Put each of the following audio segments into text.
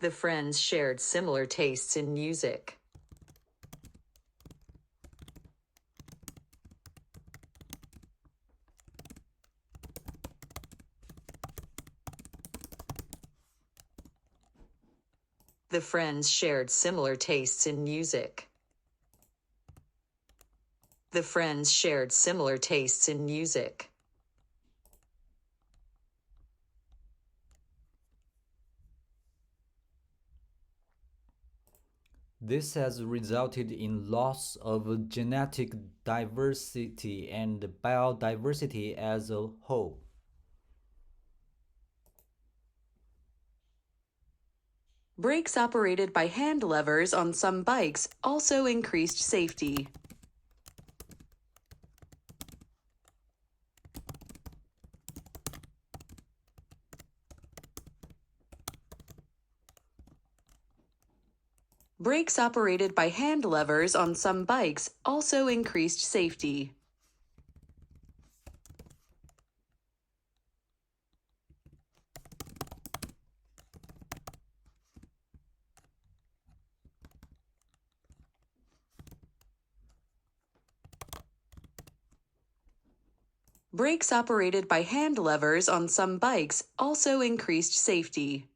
The friends shared similar tastes in music. The friends shared similar tastes in music. The friends shared similar tastes in music. This has resulted in loss of genetic diversity and biodiversity as a whole. Brakes operated by hand levers on some bikes also increased safety. Brakes operated by hand levers on some bikes also increased safety. Brakes operated by hand levers on some bikes also increased safety.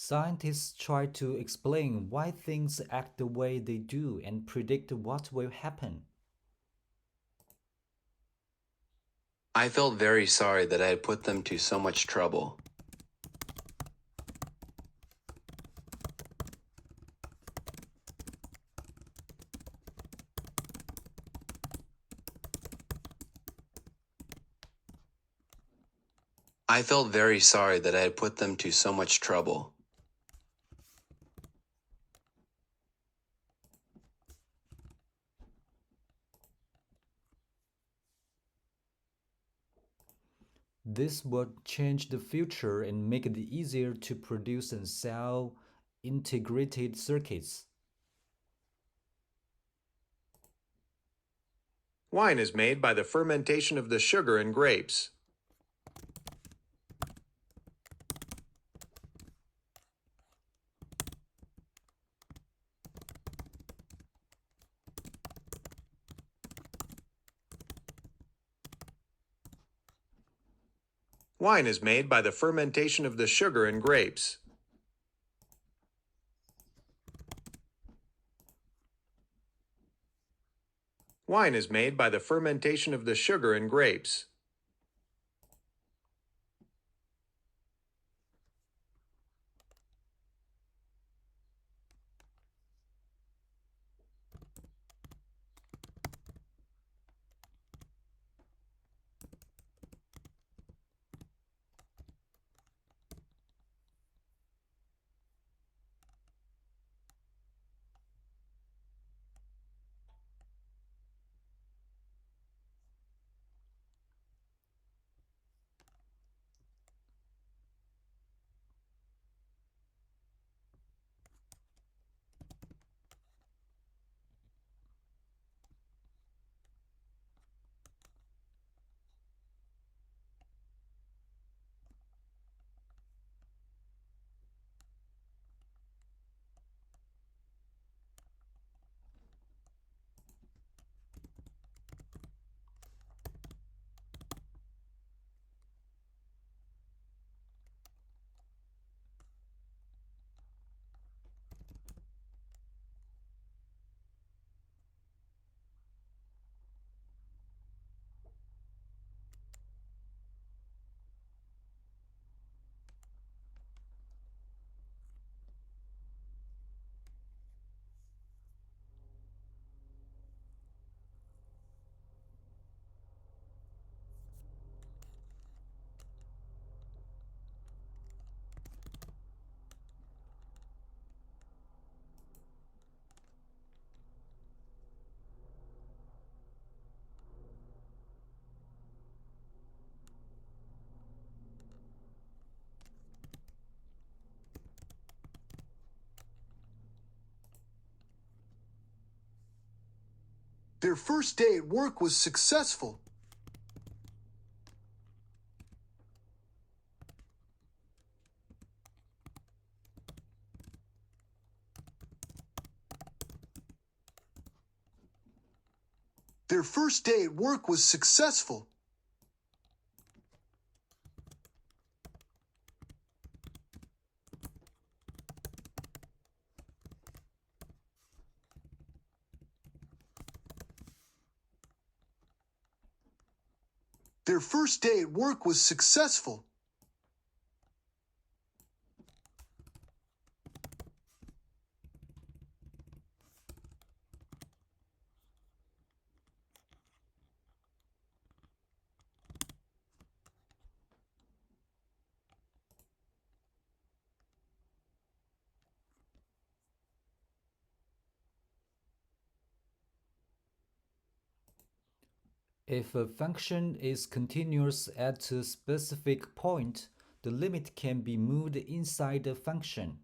Scientists try to explain why things act the way they do and predict what will happen. I felt very sorry that I had put them to so much trouble. I felt very sorry that I had put them to so much trouble. This would change the future and make it easier to produce and sell integrated circuits. Wine is made by the fermentation of the sugar in grapes. Wine is made by the fermentation of the sugar in grapes. Wine is made by the fermentation of the sugar in grapes. Their first day at work was successful. Their first day at work was successful. Their first day at work was successful. If a function is continuous at a specific point, the limit can be moved inside the function.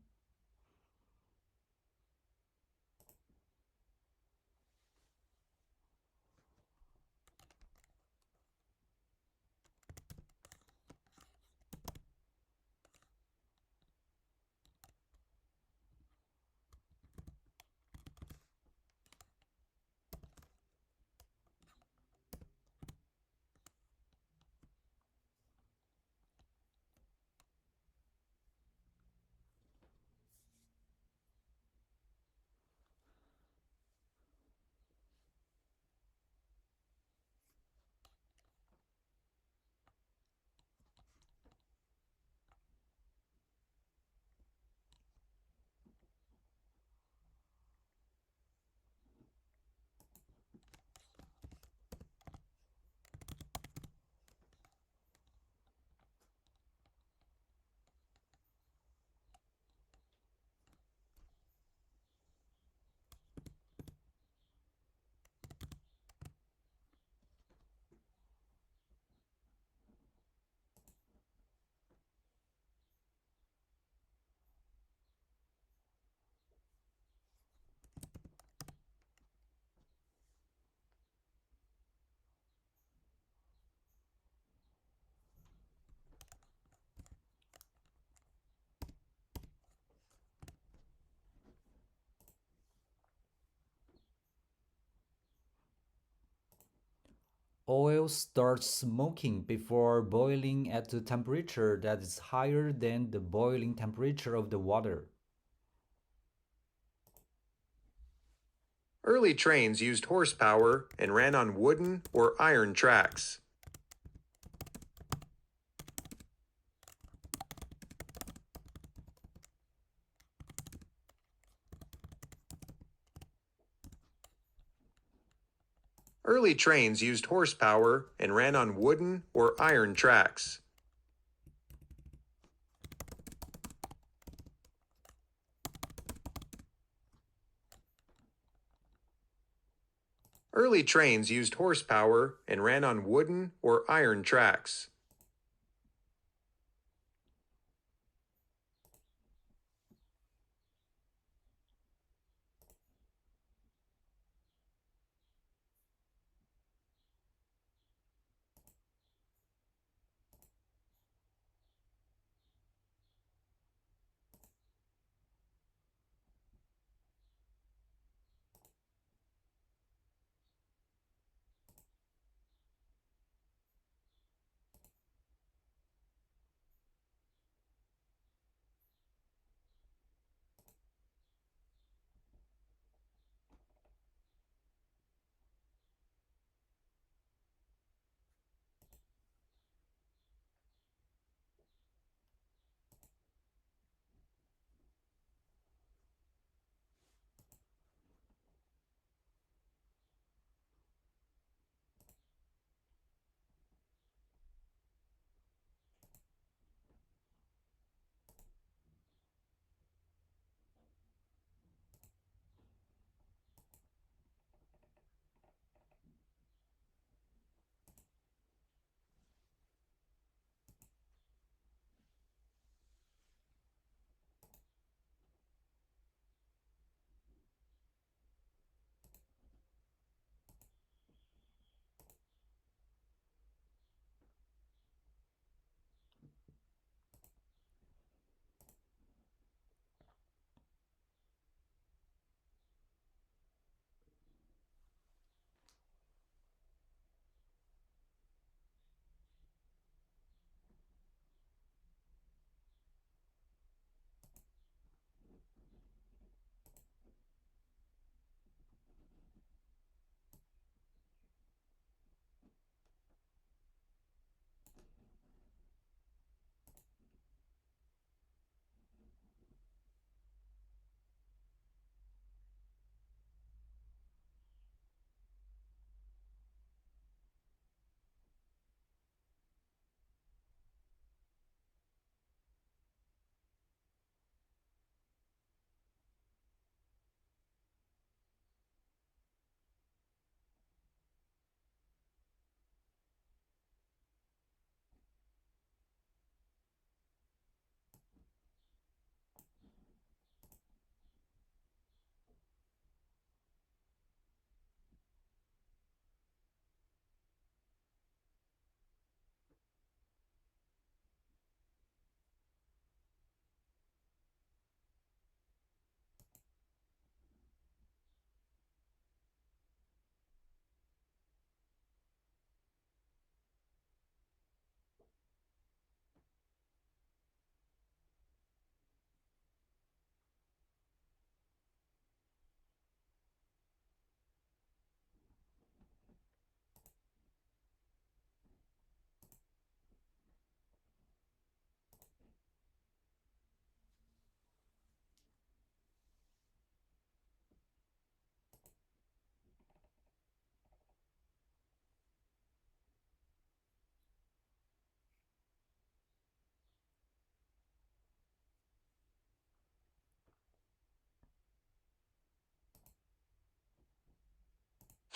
Oil starts smoking before boiling at a temperature that is higher than the boiling temperature of the water. Early trains used horsepower and ran on wooden or iron tracks. Early trains used horsepower and ran on wooden or iron tracks. Early trains used horsepower and ran on wooden or iron tracks.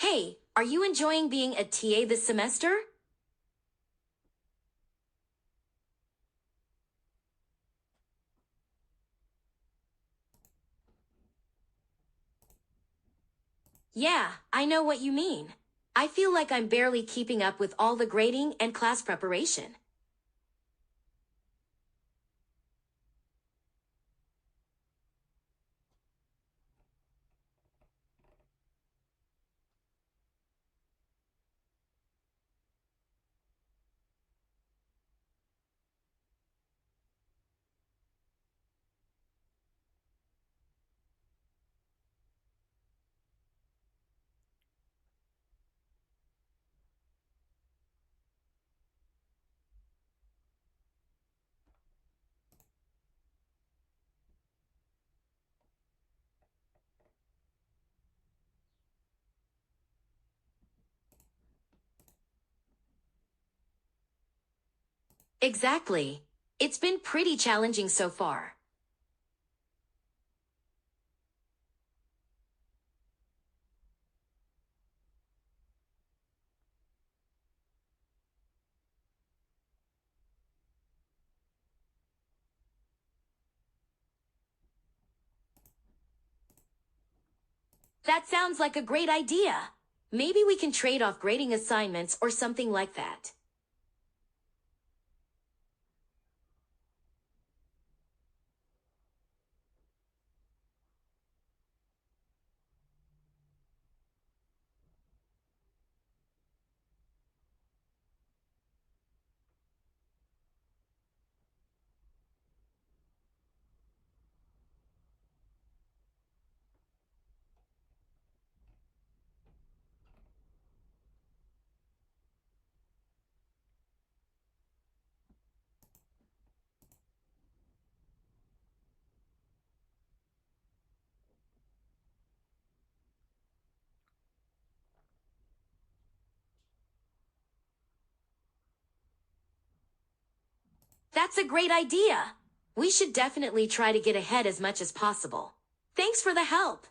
Hey, are you enjoying being a TA this semester? Yeah, I know what you mean. I feel like I'm barely keeping up with all the grading and class preparation. Exactly. It's been pretty challenging so far. That sounds like a great idea. Maybe we can trade off grading assignments or something like that. That's a great idea. We should definitely try to get ahead as much as possible. Thanks for the help.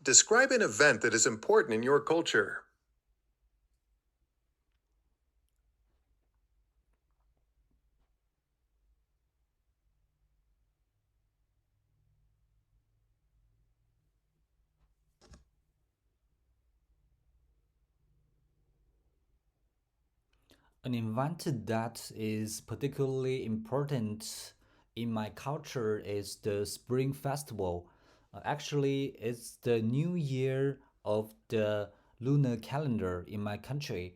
Describe an event that is important in your culture. An event that is particularly important in my culture is the Spring Festival. Actually, it's the new year of the lunar calendar in my country.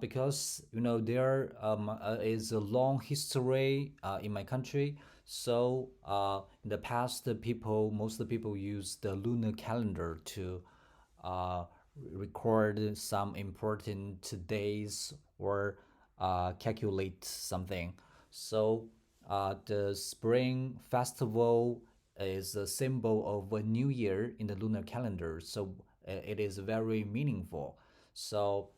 Because there is a long history in my country. So in the past, most of the people use the lunar calendar to uh, record some important days or calculate something. So the Spring Festival is a symbol of a new year in the lunar calendar. So it is very meaningful. So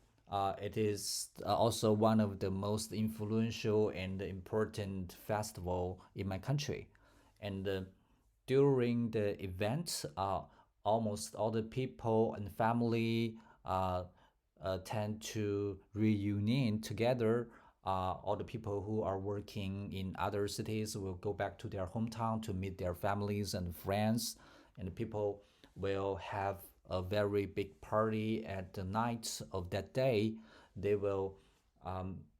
it is also one of the most influential and important festival in my country. And during the event, almost all the people and family tend to reunion together. All the people who are working in other cities will go back to their hometown to meet their families and friends, and people will have a very big party at the night of that day. They will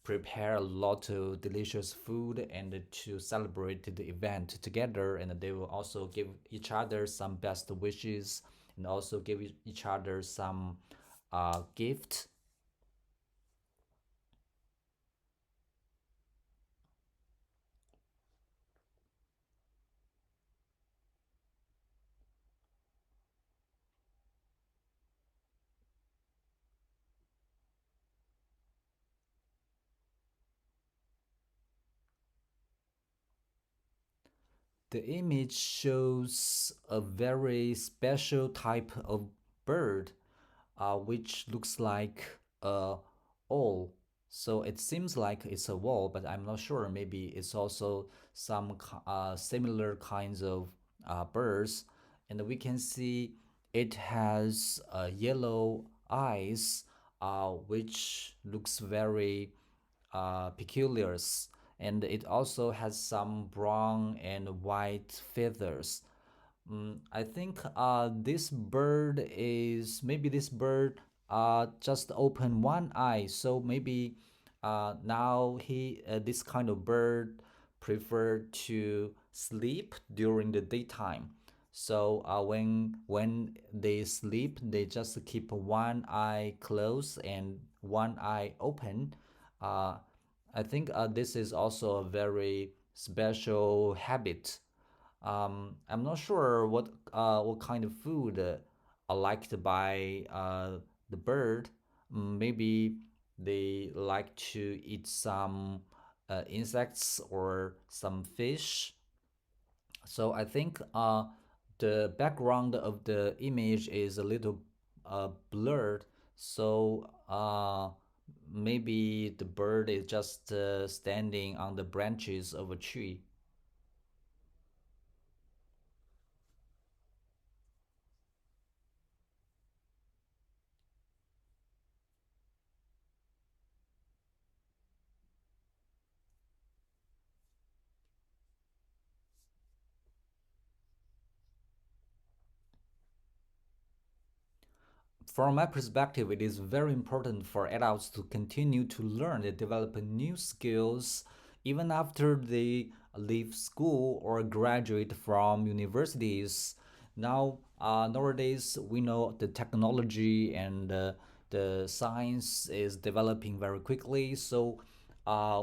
prepare a lot of delicious food and to celebrate the event together, and they will also give each other some best wishes and also give each other some gift. The image shows a very special type of bird, which looks like a owl. So it seems like it's a wall, but I'm not sure. Maybe it's also some similar kinds of birds. And we can see it has yellow eyes, which looks very peculiar, and it also has some brown and white feathers. I think this bird just open one eye, so maybe now he this kind of bird prefer to sleep during the daytime. So when they sleep, they just keep one eye closed and one eye open. Uh, I think this is also a very special habit. I'm not sure what kind of food are liked by the bird. Maybe they like to eat some insects or some fish. So I think the background of the image is a little blurred. So maybe the bird is just standing on the branches of a tree. From my perspective, it is very important for adults to continue to learn and develop new skills even after they leave school or graduate from universities. Nowadays, we know the technology and the science is developing very quickly, so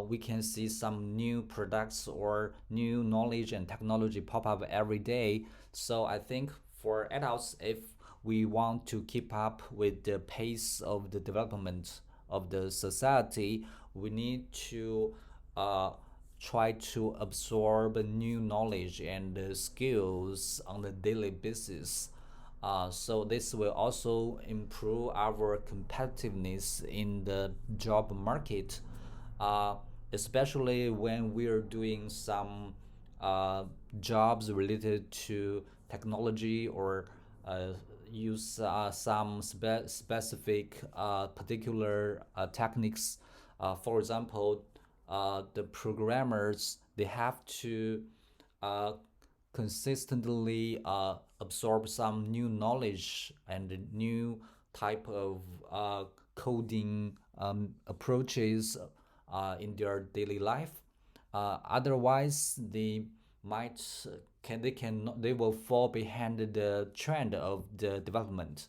we can see some new products or new knowledge and technology pop up every day. So I think for adults, if we want to keep up with the pace of the development of the society, we need to uh, try to absorb new knowledge and skills on a daily basis. So this will also improve our competitiveness in the job market, uh, especially when we are doing some uh, jobs related to technology or use some specific particular techniques. For example, the programmers they have to uh, consistently absorb some new knowledge and new type of coding approaches in their daily life. Otherwise, might they will fall behind the trend of the development.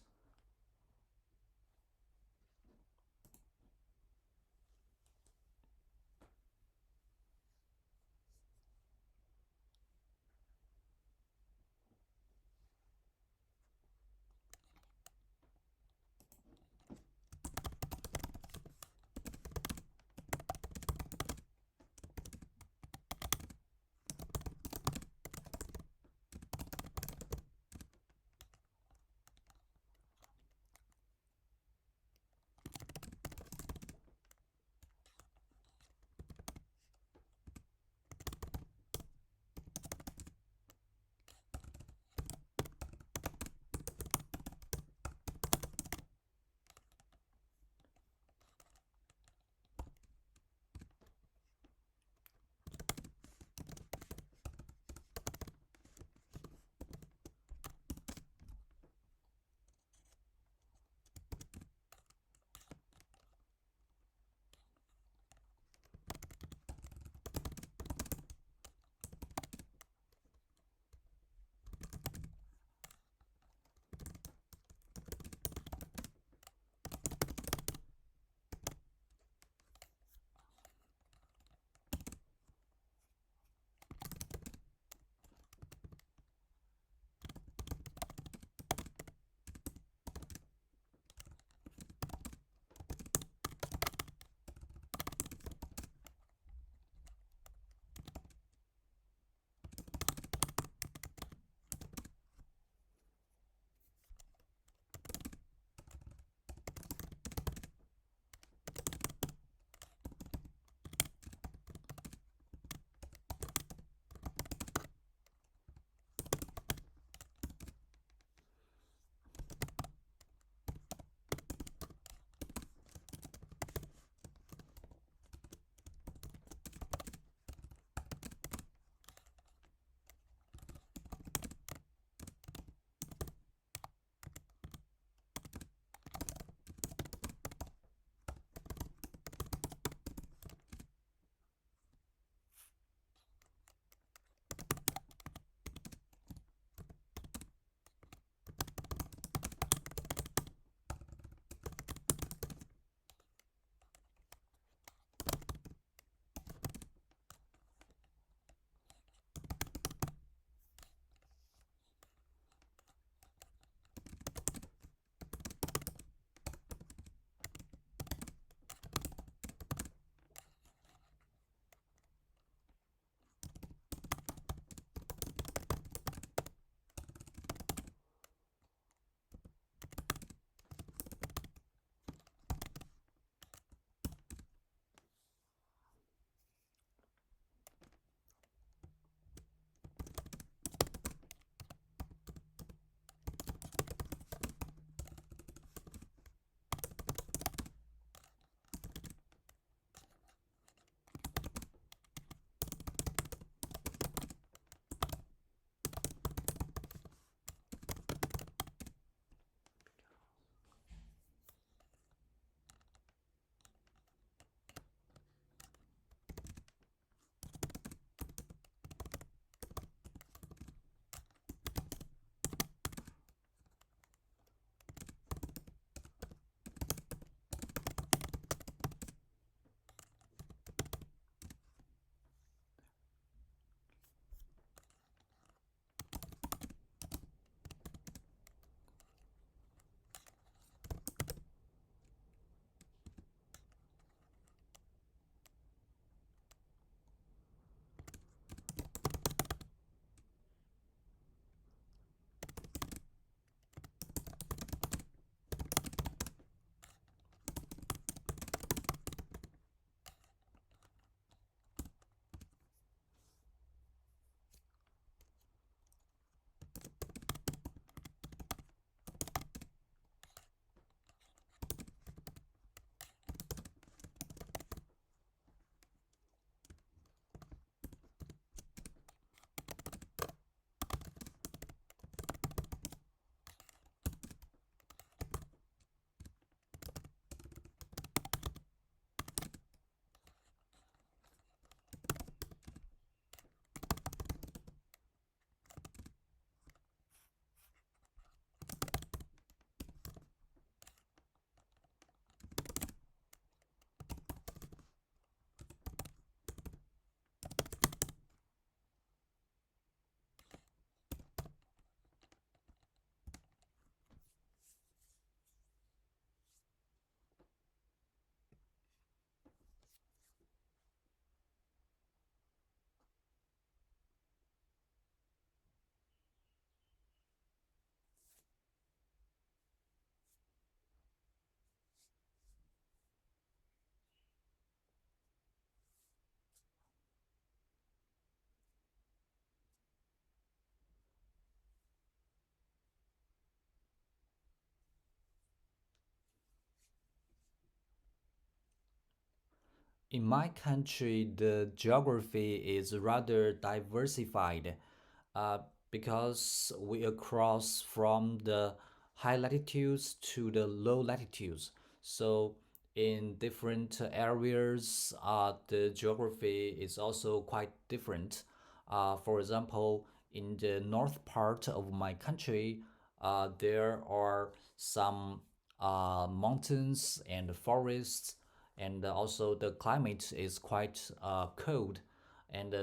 In my country, the geography is rather diversified uh, because we across from the high latitudes to the low latitudes. So in different areas, the geography is also quite different. For example, in the north part of my country, there are some mountains and forests, and also the climate is quite cold, and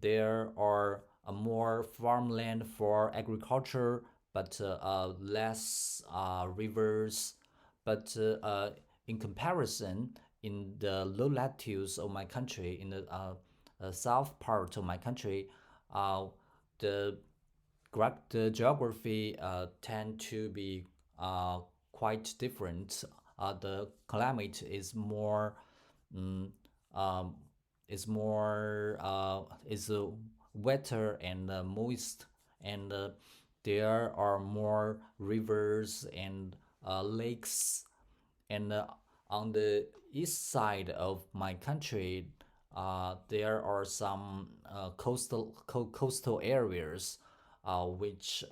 there are more farmland for agriculture, but less rivers. But in comparison, in the low latitudes of my country, in the south part of my country, uh, the the geography tend to be quite different. The climate mm, um, is wetter and moist, and there are more rivers and lakes, and on the east side of my country, there are some coastal areas, which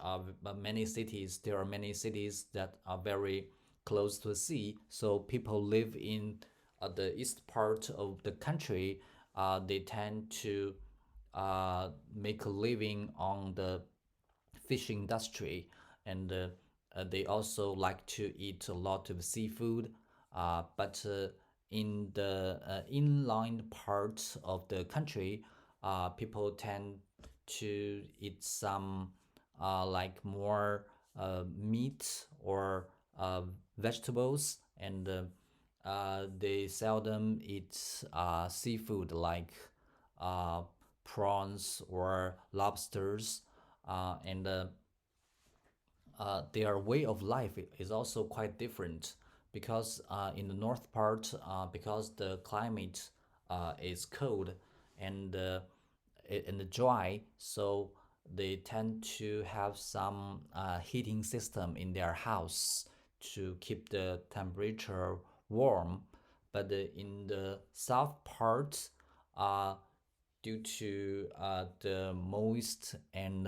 many cities. There are many cities that are very close to the sea. So people live in the east part of the country. They tend to make a living on the fish industry, and they also like to eat a lot of seafood. But in the inland part of the country, people tend to eat some like more meat or vegetables, and they seldom eat seafood like uh, prawns or lobsters, and their way of life is also quite different, because in the north part, because the climate is cold and and dry, so they tend to have some heating system in their house to keep the temperature warm. But in the south part, uh, due to the moist and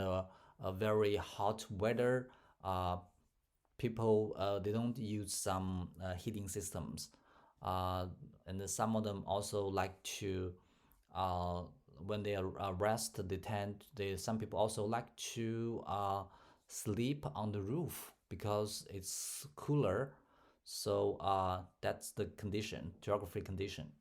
very hot weather, uh, people they don't use some heating systems, and some of them also like to uh, when they are rest, some people also like to sleep on the roof because it's cooler. So that's the condition, geography condition.